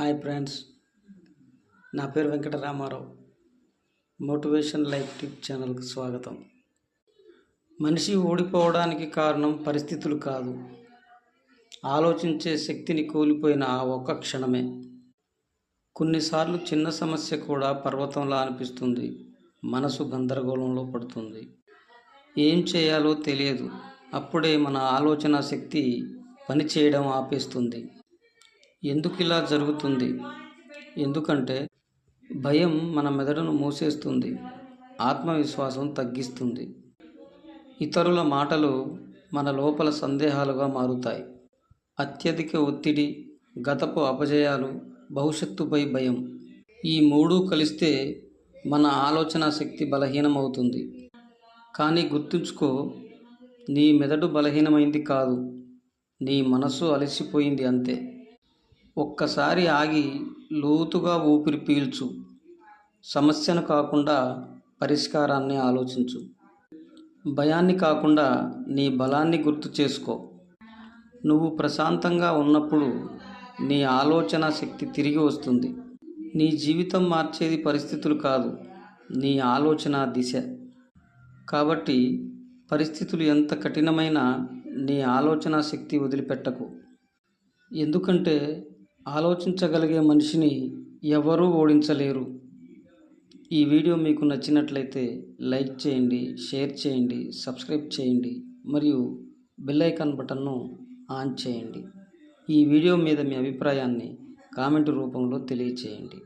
Hi friends, నా పేరు Venkata Ramarao. Motivation life tip ఛానల్కి స్వాగతం. మనిషి ఓడిపోవడానికి కారణం పరిస్థితులు కాదు, ఆలోచించే శక్తిని కోల్పోయిన ఆ ఒక్క క్షణమే. కొన్నిసార్లు చిన్న సమస్య కూడా పర్వతంలా అనిపిస్తుంది. మనసు గందరగోళంలో పడుతుంది. ఏం చేయాలో తెలియదు. అప్పుడే మన ఆలోచన శక్తి పనిచేయడం ఆపేస్తుంది. ఎందుకు ఇలా జరుగుతుంది? ఎందుకంటే భయం మన మెదడును మూసేస్తుంది, ఆత్మవిశ్వాసం తగ్గిస్తుంది. ఇతరుల మాటలు మన లోపల సందేహాలుగా మారుతాయి. అత్యధిక ఒత్తిడి, గతపు అపజయాలు, భవిష్యత్తుపై భయం, ఈ మూడు కలిస్తే మన ఆలోచన శక్తి బలహీనమవుతుంది. కానీ గుర్తుంచుకో, నీ మెదడు బలహీనమైంది కాదు, నీ మనసు అలసిపోయింది అంతే. ఒక్కసారి ఆగి లోతుగా ఊపిరి పీల్చు. సమస్యను కాకుండా పరిష్కారాన్ని ఆలోచించు. భయాన్ని కాకుండా నీ బలాన్ని గుర్తు చేసుకో. నువ్వు ప్రశాంతంగా ఉన్నప్పుడు నీ ఆలోచన శక్తి తిరిగి వస్తుంది. నీ జీవితం మార్చేది పరిస్థితులు కాదు, నీ ఆలోచన దిశ. కాబట్టి పరిస్థితులు ఎంత కఠినమైనా నీ ఆలోచన శక్తి వదిలిపెట్టకు. ఎందుకంటే ఆలోచించగలిగే మనిషిని ఎవరూ ఓడించలేరు. ఈ వీడియో మీకు నచ్చినట్లయితే లైక్ చేయండి, షేర్ చేయండి, సబ్స్క్రైబ్ చేయండి మరియు బెల్ ఐకాన్ బటన్ను ఆన్ చేయండి. ఈ వీడియో మీద మీ అభిప్రాయాన్ని కామెంట్ రూపంలో తెలియచేయండి.